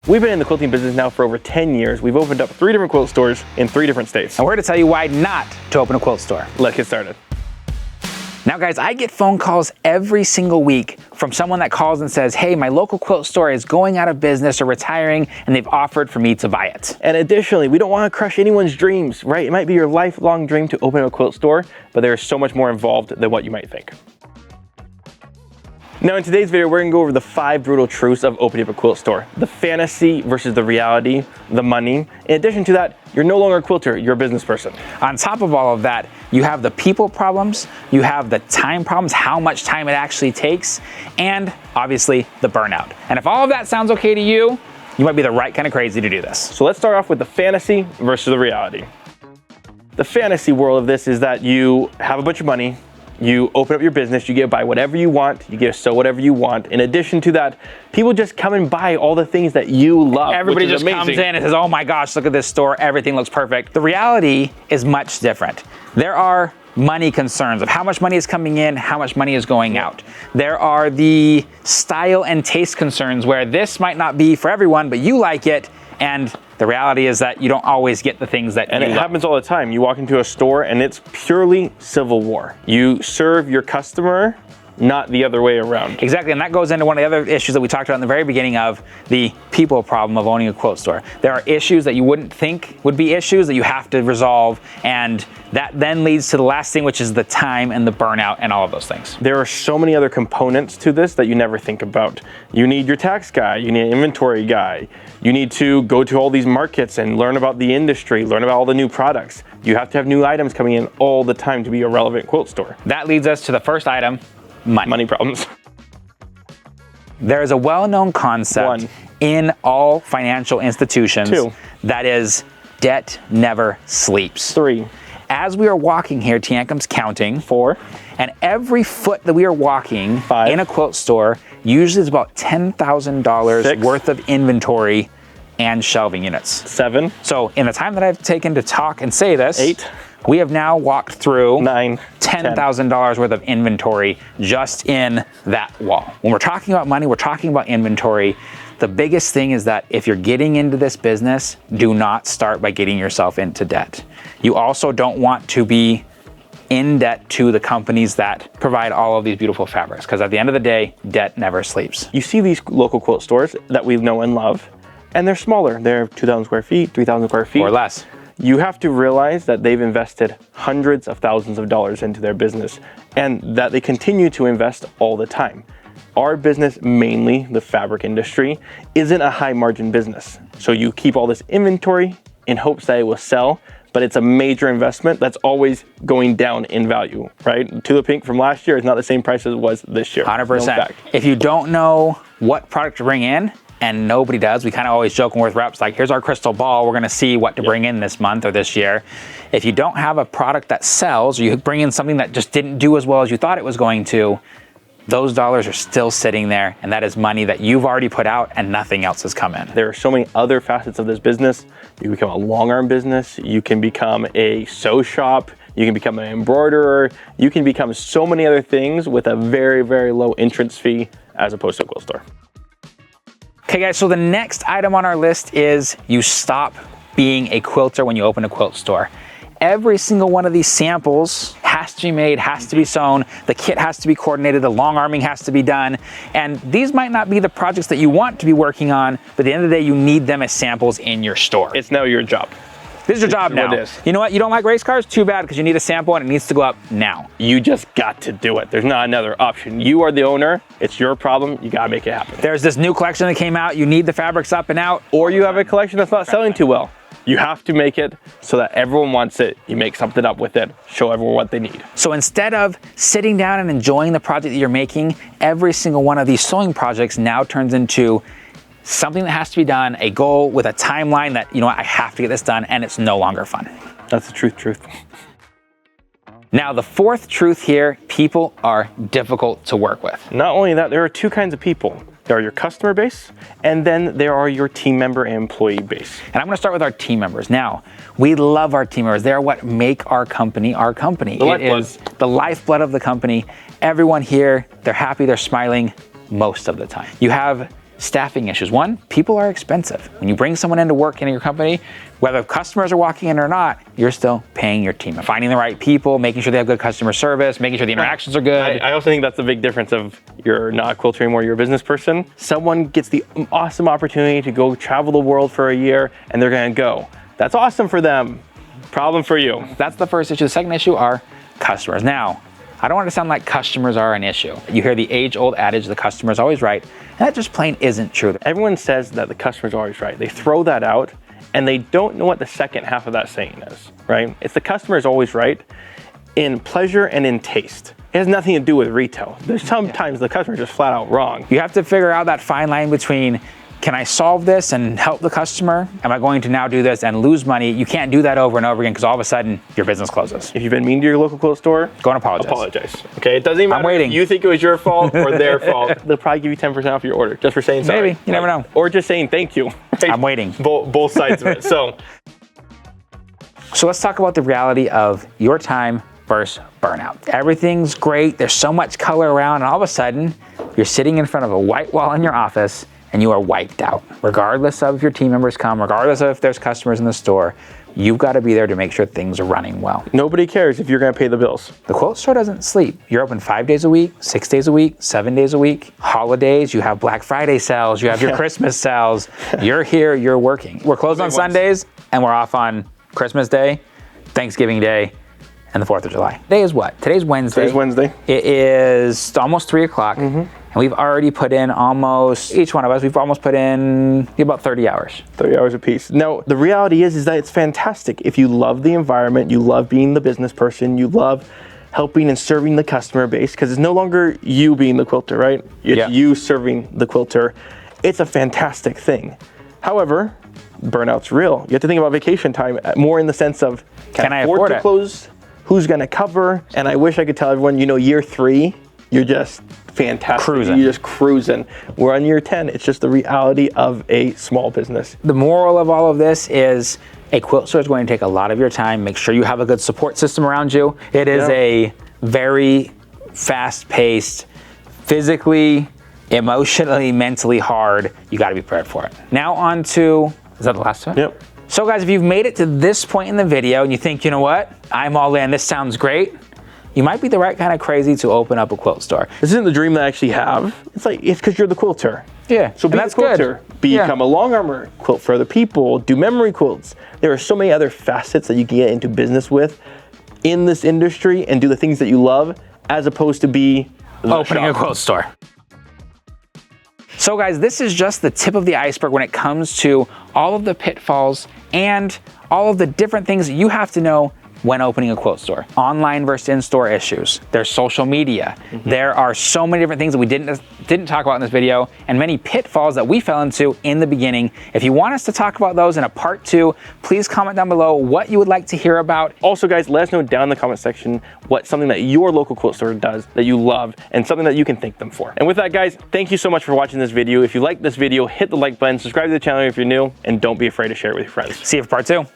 We've been in the quilting business now for over 10 years. We've opened up 3 different quilt stores in 3 different states. And we're here to tell you why not to open a quilt store. Let's get started. Now guys, I get phone calls every single week from someone that calls and says, hey, my local quilt store is going out of business or retiring and they've offered for me to buy it. And additionally, we don't want to crush anyone's dreams, right? It might be your lifelong dream to open a quilt store, but there's so much more involved than what you might think. Now in today's video, we're gonna go over the 5 brutal truths of opening up a quilt store. The fantasy versus the reality, the money. In addition to that, you're no longer a quilter, you're a business person. On top of all of that, you have the people problems, you have the time problems, how much time it actually takes, and obviously the burnout. And if all of that sounds okay to you, you might be the right kind of crazy to do this. So let's start off with the fantasy versus the reality. The fantasy world of this is that you have a bunch of money, you open up your business, you get to buy whatever you want, you get to sew whatever you want. In addition to that, people just come and buy all the things that you love. Everybody just comes in and says, oh my gosh, look at this store, everything looks perfect. The reality is much different. There are money concerns of how much money is coming in, how much money is going out. There are the style and taste concerns where this might not be for everyone, but you like it, and the reality is that you don't always get the things that and it happens all the time. You walk into a store and it's purely civil war. You serve your customer, not the other way around. Exactly, and that goes into one of the other issues that we talked about in the very beginning of the people problem of owning a quilt store. There are issues that you wouldn't think would be issues that you have to resolve, and that then leads to the last thing, which is the time and the burnout and all of those things. There are so many other components to this that you never think about. You need your tax guy, you need an inventory guy, you need to go to all these markets and learn about the industry, learn about all the new products. You have to have new items coming in all the time to be a relevant quilt store. That leads us to the first item, money problems. There is a well-known concept in all financial institutions. 2. That is, debt never sleeps. 3. As we are walking here, Tiankam's counting. 4. And every foot that we are walking 5. in a quilt store usually is about $10,000 6. worth of inventory and shelving units. 7. So in the time that I've taken to talk and say this, 8. We have now walked through 9. $10,000 worth of inventory just in that wall. When we're talking about money, we're talking about inventory. The biggest thing is that if you're getting into this business, do not start by getting yourself into debt. You also don't want to be in debt to the companies that provide all of these beautiful fabrics, because at the end of the day, debt never sleeps. You see these local quilt stores that we know and love, and they're smaller. They're 2,000 square feet, 3,000 square feet. Or less. You have to realize that they've invested hundreds of thousands of dollars into their business and that they continue to invest all the time. Our business, mainly the fabric industry, isn't a high margin business. So you keep all this inventory in hopes that it will sell, but it's a major investment that's always going down in value, right? Tulip Pink from last year is not the same price as it was this year. 100%. If you don't know what product to bring in, and nobody does, we kind of always joke with reps, like, here's our crystal ball, we're gonna see what to bring in this month or this year. If you don't have a product that sells, or you bring in something that just didn't do as well as you thought it was going to, those dollars are still sitting there, and that is money that you've already put out and nothing else has come in. There are so many other facets of this business. You can become a long arm business, you can become a sew shop, you can become an embroiderer, you can become so many other things with a very, very low entrance fee as opposed to a quilt store. Okay guys, so the next item on our list is you stop being a quilter when you open a quilt store. Every single one of these samples has to be made, has to be sewn, the kit has to be coordinated, the long arming has to be done, and these might not be the projects that you want to be working on, but at the end of the day, you need them as samples in your store. It's now your job. This is your job now. You know what? You don't like race cars? Too bad, because you need a sample and it needs to go up now. You just got to do it. There's not another option. You are the owner. It's your problem. You got to make it happen. There's this new collection that came out. You need the fabrics up and out. Or you have a collection that's not selling too well. You have to make it so that everyone wants it. You make something up with it. Show everyone what they need. So instead of sitting down and enjoying the project that you're making, every single one of these sewing projects now turns into something that has to be done, a goal with a timeline that, you know what, I have to get this done, and it's no longer fun. That's the truth. Now, the 4th truth here, people are difficult to work with. Not only that, there are 2 kinds of people. There are your customer base, and then there are your team member and employee base. And I'm gonna start with our team members. Now, we love our team members. They're what make our company our company. It is the lifeblood of the company. Everyone here, they're happy, they're smiling most of the time. You have staffing issues. One, people are expensive. When you bring someone into work in your company, whether customers are walking in or not, you're still paying your team. Finding the right people, making sure they have good customer service, making sure the interactions are good. I also think that's the big difference of you're not a quilter anymore, you're a business person. Someone gets the awesome opportunity to go travel the world for a year and they're gonna go. That's awesome for them. Problem for you. That's the first issue. The second issue are customers. Now, I don't want to sound like customers are an issue. You hear the age-old adage, the customer's always right, and that just plain isn't true. Everyone says that the customer's always right. They throw that out and they don't know what the second half of that saying is, right? It's the customer's always right in pleasure and in taste. It has nothing to do with retail. There's sometimes the customer's just flat out wrong. You have to figure out that fine line between, can I solve this and help the customer? Am I going to now do this and lose money? You can't do that over and over again because all of a sudden your business closes. If you've been mean to your local quilt store, go and apologize. Apologize. Okay, it doesn't even matter if you think it was your fault or their fault. They'll probably give you 10% off your order just for saying sorry. Maybe, you never know. Or just saying thank you. Right? I'm waiting. Both sides of it. So let's talk about the reality of your time versus burnout. Everything's great. There's so much color around and all of a sudden you're sitting in front of a white wall in your office and you are wiped out. Regardless of if your team members come, regardless of if there's customers in the store, you've got to be there to make sure things are running well. Nobody cares if you're gonna pay the bills. The quilt store doesn't sleep. You're open 5 days a week, 6 days a week, 7 days a week. Holidays, you have Black Friday sales, you have your Christmas sales. You're here, you're working. We're closed on Sundays and we're off on Christmas Day, Thanksgiving Day, and the 4th of July. Today is what? Today's Wednesday. Today's Wednesday. It is almost 3 o'clock. And we've already put in almost, each one of us, we've almost put in about 30 hours. 30 hours a piece. Now, the reality is that it's fantastic. If you love the environment, you love being the business person, you love helping and serving the customer base, because it's no longer you being the quilter, right? It's you serving the quilter. It's a fantastic thing. However, burnout's real. You have to think about vacation time more in the sense of, can I afford to close? Who's gonna cover? And I wish I could tell everyone, you know, year 3, you're just fantastic. Cruising. You're just cruising. We're on year 10. It's just the reality of a small business. The moral of all of this is a quilt store is going to take a lot of your time. Make sure you have a good support system around you. It is a very fast-paced, physically, emotionally, mentally hard. You got to be prepared for it. Now on to, is that the last one? Yep. So guys, if you've made it to this point in the video and you think, you know what, I'm all in, this sounds great, you might be the right kind of crazy to open up a quilt store. This isn't the dream that I actually have. It's because you're the quilter. Yeah, so be a quilter. Become a long armor, quilt for other people, do memory quilts. There are so many other facets that you can get into business with in this industry and do the things that you love, as opposed to be opening a quilt store. So guys, this is just the tip of the iceberg when it comes to all of the pitfalls and all of the different things that you have to know when opening a quilt store. Online versus in-store issues. There's social media. There are so many different things that we didn't talk about in this video, and many pitfalls that we fell into in the beginning. If you want us to talk about those in a part 2, please comment down below what you would like to hear about. Also guys, let us know down in the comment section what something that your local quilt store does that you love and something that you can thank them for. And with that guys, thank you so much for watching this video. If you liked this video, hit the like button, subscribe to the channel if you're new, and don't be afraid to share it with your friends. See you for part 2.